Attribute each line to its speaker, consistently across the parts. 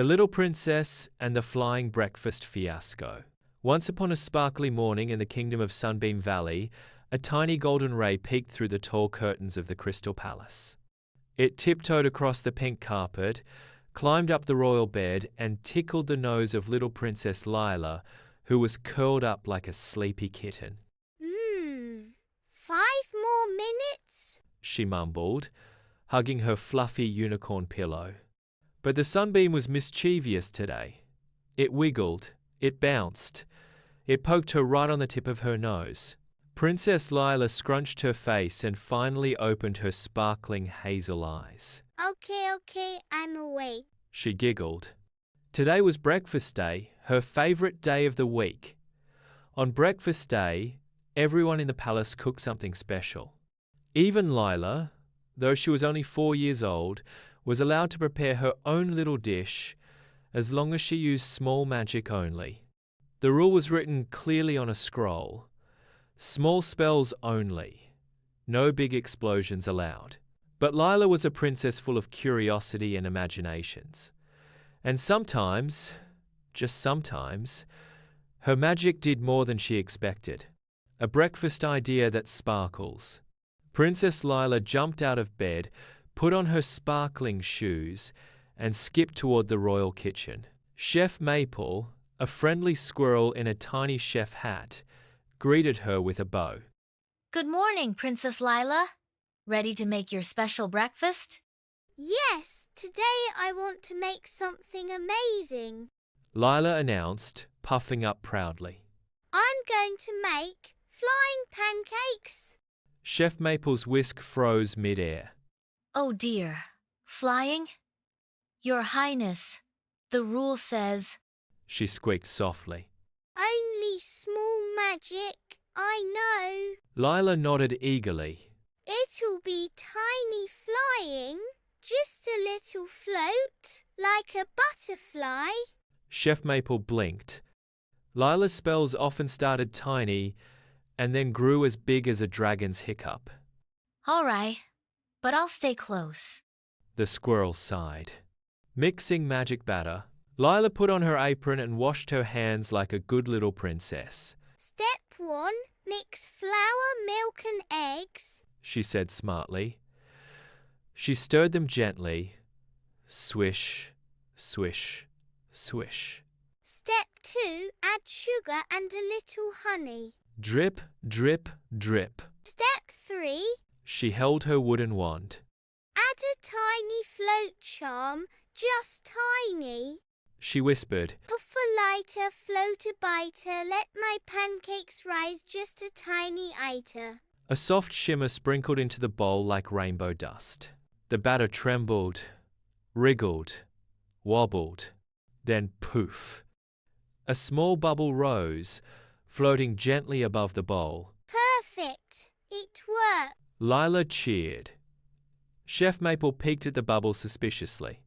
Speaker 1: The Little Princess and the Flying Breakfast Fiasco. Once upon a sparkly morning in the kingdom of Sunbeam Valley, a tiny golden ray peeked through the tall curtains of the Crystal Palace. It tiptoed across the pink carpet, climbed up the royal bed, and tickled the nose of little Princess Lila, who was curled up like a sleepy kitten.
Speaker 2: 5 more minutes?
Speaker 1: She mumbled, hugging her fluffy unicorn pillow. But the sunbeam was mischievous today. It wiggled, it bounced, it poked her right on the tip of her nose. Princess Lila scrunched her face and finally opened her sparkling hazel eyes.
Speaker 2: Okay, I'm awake.
Speaker 1: She giggled. Today was breakfast day, her favorite day of the week. On breakfast day, everyone in the palace cooked something special. Even Lila, though she was only 4 years old, was allowed to prepare her own little dish as long as she used small magic only. The rule was written clearly on a scroll. Small spells only. No big explosions allowed. But Lila was a princess full of curiosity and imaginations. And sometimes, just sometimes, her magic did more than she expected. A breakfast idea that sparkles. Princess Lila jumped out of bed, put on her sparkling shoes, and skipped toward the royal kitchen. Chef Maple, a friendly squirrel in a tiny chef hat, greeted her with a bow.
Speaker 3: Good morning, Princess Lila. Ready to make your special breakfast?
Speaker 2: Yes, today I want to make something amazing.
Speaker 1: Lila announced, puffing up proudly.
Speaker 2: I'm going to make flying pancakes.
Speaker 1: Chef Maple's whisk froze mid-air.
Speaker 3: Oh dear. Flying? Your Highness, the rule says...
Speaker 1: She squeaked softly.
Speaker 2: Only small magic, I know.
Speaker 1: Lila nodded eagerly.
Speaker 2: It'll be tiny flying, just a little float, like a butterfly.
Speaker 1: Chef Maple blinked. Lila's spells often started tiny and then grew as big as a dragon's hiccup.
Speaker 3: All right, but I'll stay close.
Speaker 1: The squirrel sighed. Mixing magic batter, Lila put on her apron and washed her hands like a good little princess.
Speaker 2: Step 1, mix flour, milk and eggs,
Speaker 1: she said smartly. She stirred them gently. Swish, swish, swish.
Speaker 2: Step 2, add sugar and a little honey.
Speaker 1: Drip, drip, drip.
Speaker 2: Step 3,
Speaker 1: She held her wooden wand.
Speaker 2: add a tiny float charm, just tiny.
Speaker 1: She whispered.
Speaker 2: Puff a lighter, float a biter, let my pancakes rise just a tiny iter.
Speaker 1: A soft shimmer sprinkled into the bowl like rainbow dust. The batter trembled, wriggled, wobbled, then poof. A small bubble rose, floating gently above the bowl.
Speaker 2: Perfect! It worked.
Speaker 1: Lila cheered. Chef Maple peeked at the bubble suspiciously.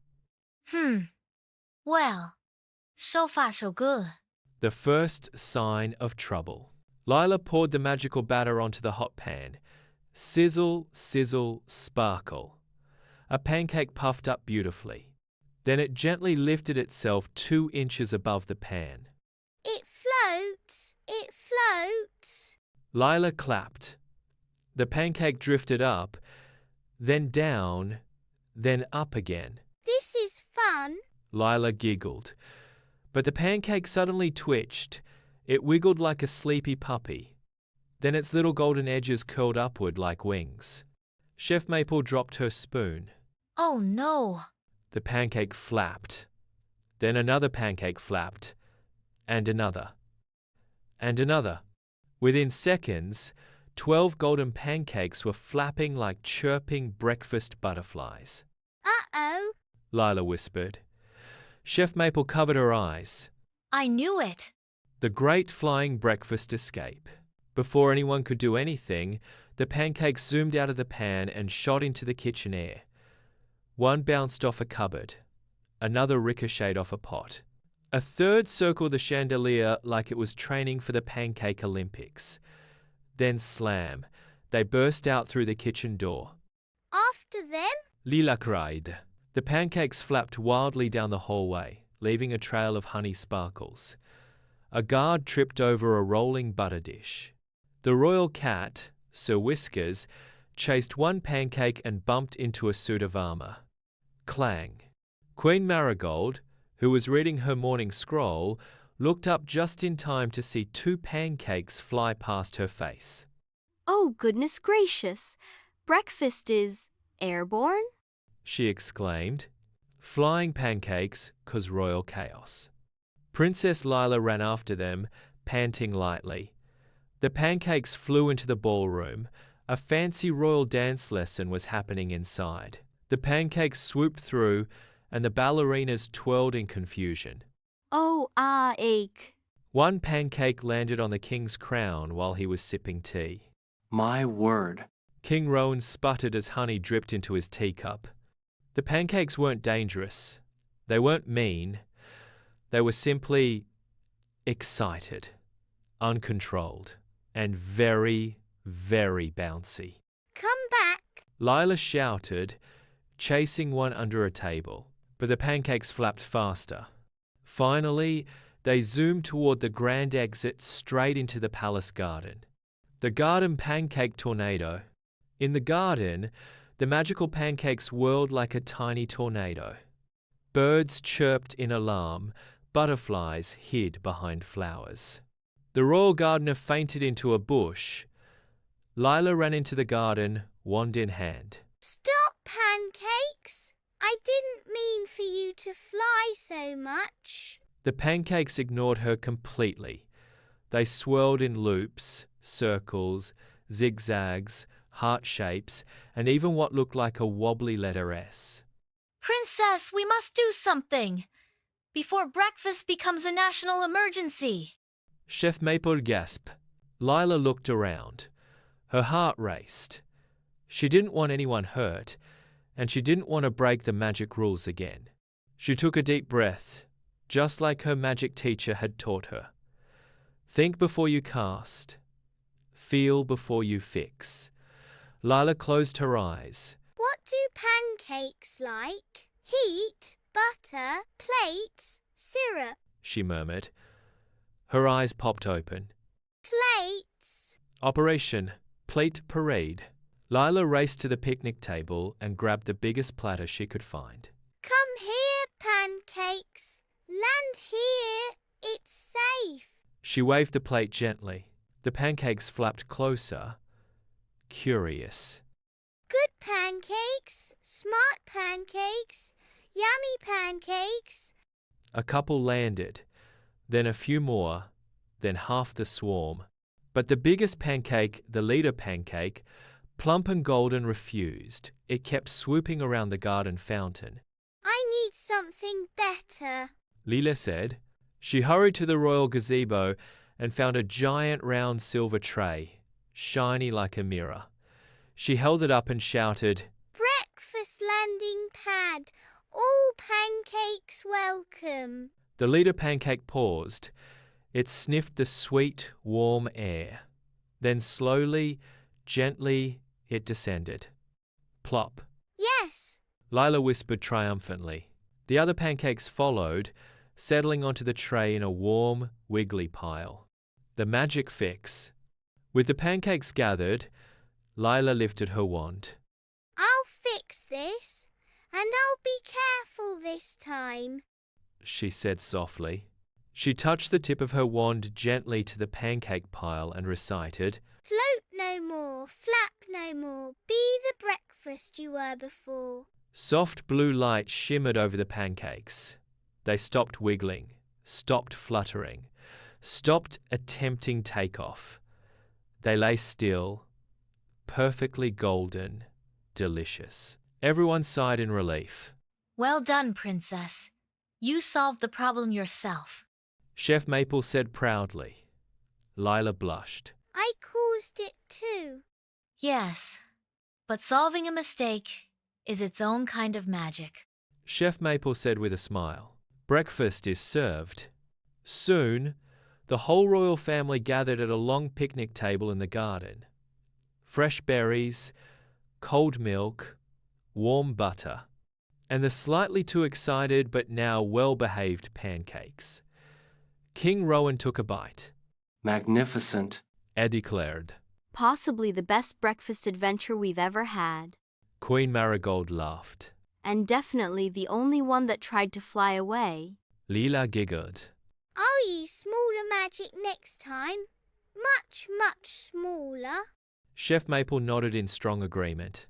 Speaker 3: Well, so far so good.
Speaker 1: The first sign of trouble. Lila poured the magical batter onto the hot pan. Sizzle, sizzle, sparkle. A pancake puffed up beautifully. Then it gently lifted itself 2 inches above the pan.
Speaker 2: It floats. It floats.
Speaker 1: Lila clapped. The pancake drifted up, then down, then up again.
Speaker 2: This is fun.
Speaker 1: Lila giggled. But the pancake suddenly twitched. It wiggled like a sleepy puppy. Then its little golden edges curled upward like wings. Chef Maple dropped her spoon.
Speaker 3: Oh no!
Speaker 1: The pancake flapped. Then another pancake flapped. And another. And another. Within seconds, 12 golden pancakes were flapping like chirping breakfast butterflies.
Speaker 2: Uh-oh.
Speaker 1: Lila whispered. Chef Maple covered her eyes.
Speaker 3: I knew it!
Speaker 1: The great flying breakfast escape. Before anyone could do anything, the pancakes zoomed out of the pan and shot into the kitchen air. One bounced off a cupboard. Another ricocheted off a pot. A third circled the chandelier like it was training for the Pancake Olympics. Then slam, they burst out through the kitchen door.
Speaker 2: After them?
Speaker 1: Lila cried. The pancakes flapped wildly down the hallway. leaving a trail of honey sparkles. A guard tripped over a rolling butter dish. The royal cat, Sir Whiskers, chased one pancake and bumped into a suit of armor. Clang! Queen Marigold, who was reading her morning scroll, looked up just in time to see two pancakes fly past her face.
Speaker 4: "Oh, goodness gracious! Breakfast is airborne?"
Speaker 1: She exclaimed. Flying pancakes cause royal chaos. Princess Lila ran after them, panting lightly. The pancakes flew into the ballroom. A fancy royal dance lesson was happening inside. The pancakes swooped through, and the ballerinas twirled in confusion.
Speaker 4: "Oh, ache."
Speaker 1: One pancake landed on the king's crown while he was sipping tea.
Speaker 5: My word.
Speaker 1: King Rowan sputtered as honey dripped into his teacup. The pancakes weren't dangerous. They weren't mean. They were simply excited, uncontrolled, and very, very bouncy.
Speaker 2: Come back!
Speaker 1: Lila shouted, chasing one under a table, but the pancakes flapped faster. Finally, they zoomed toward the grand exit straight into the palace garden. The garden pancake tornado. In the garden, the magical pancakes whirled like a tiny tornado. Birds chirped in alarm, butterflies hid behind flowers. The royal gardener fainted into a bush. Lila ran into the garden, wand in hand.
Speaker 2: Stop, pancakes! I didn't mean for you to fly so much.
Speaker 1: The pancakes ignored her completely. They swirled in loops, circles, zigzags, heart shapes, and even what looked like a wobbly letter S.
Speaker 3: Princess, we must do something before breakfast becomes a national emergency.
Speaker 1: Chef Maple gasped. Lila looked around. Her heart raced. She didn't want anyone hurt, and she didn't want to break the magic rules again. She took a deep breath, just like her magic teacher had taught her. Think before you cast. Feel before you fix. Lila closed her eyes.
Speaker 2: What do pancakes like? Heat, butter, plates, syrup.
Speaker 1: She murmured. Her eyes popped open.
Speaker 2: Plates.
Speaker 1: Operation Plate Parade. Lila raced to the picnic table and grabbed the biggest platter she could find.
Speaker 2: Come here, pancakes. Land here. It's safe.
Speaker 1: She waved the plate gently. The pancakes flapped closer, curious.
Speaker 2: Good pancakes. Smart pancakes. Yummy pancakes.
Speaker 1: A couple landed, then a few more, then half the swarm. But the biggest pancake, the leader pancake, plump and golden, refused. It kept swooping around the garden fountain.
Speaker 2: I need something better.
Speaker 1: Lila said. She hurried to the royal gazebo and found a giant round silver tray, shiny like a mirror. She held it up and shouted,
Speaker 2: Breakfast landing pad. All pancakes welcome.
Speaker 1: The leader pancake paused. It sniffed the sweet, warm air. Then slowly, gently, it descended. Plop.
Speaker 2: Yes.
Speaker 1: Lila whispered triumphantly. The other pancakes followed, settling onto the tray in a warm, wiggly pile. The magic fix. With the pancakes gathered, Lila lifted her wand.
Speaker 2: I'll fix this, and I'll be careful this time,
Speaker 1: she said softly. She touched the tip of her wand gently to the pancake pile and recited,
Speaker 2: Float no more, flap no more, be the breakfast you were before.
Speaker 1: Soft blue light shimmered over the pancakes. They stopped wiggling, stopped fluttering, stopped attempting takeoff. They lay still, perfectly golden, delicious. Everyone sighed in relief.
Speaker 3: Well done, Princess. You solved the problem yourself.
Speaker 1: Chef Maple said proudly. Lila blushed.
Speaker 2: I caused it too.
Speaker 3: Yes, but solving a mistake is its own kind of magic.
Speaker 1: Chef Maple said with a smile. Breakfast is served. Soon, the whole royal family gathered at a long picnic table in the garden. Fresh berries, cold milk, warm butter. and the slightly too excited but now well-behaved pancakes. King Rowan took a bite.
Speaker 5: Magnificent,
Speaker 1: Ed declared.
Speaker 4: Possibly the best breakfast adventure we've ever had.
Speaker 1: Queen Marigold laughed.
Speaker 4: And definitely the only one that tried to fly away.
Speaker 1: Lila giggled.
Speaker 2: I'll use smaller magic next time. Much, much smaller.
Speaker 1: Chef Maple nodded in strong agreement.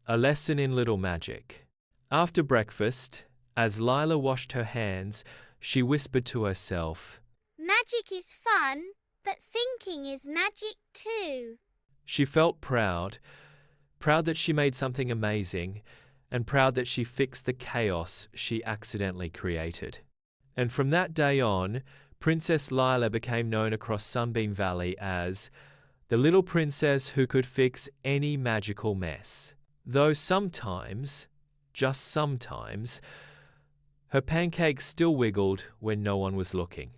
Speaker 1: A lesson in little magic. After breakfast, as Lila washed her hands, she whispered to herself.
Speaker 2: Magic is fun, but thinking is magic too.
Speaker 1: She felt proud that she made something amazing, and proud that she fixed the chaos she accidentally created. And from that day on, Princess Lila became known across Sunbeam Valley as the little princess who could fix any magical mess. Though sometimes, just sometimes, her pancakes still wiggled when no one was looking.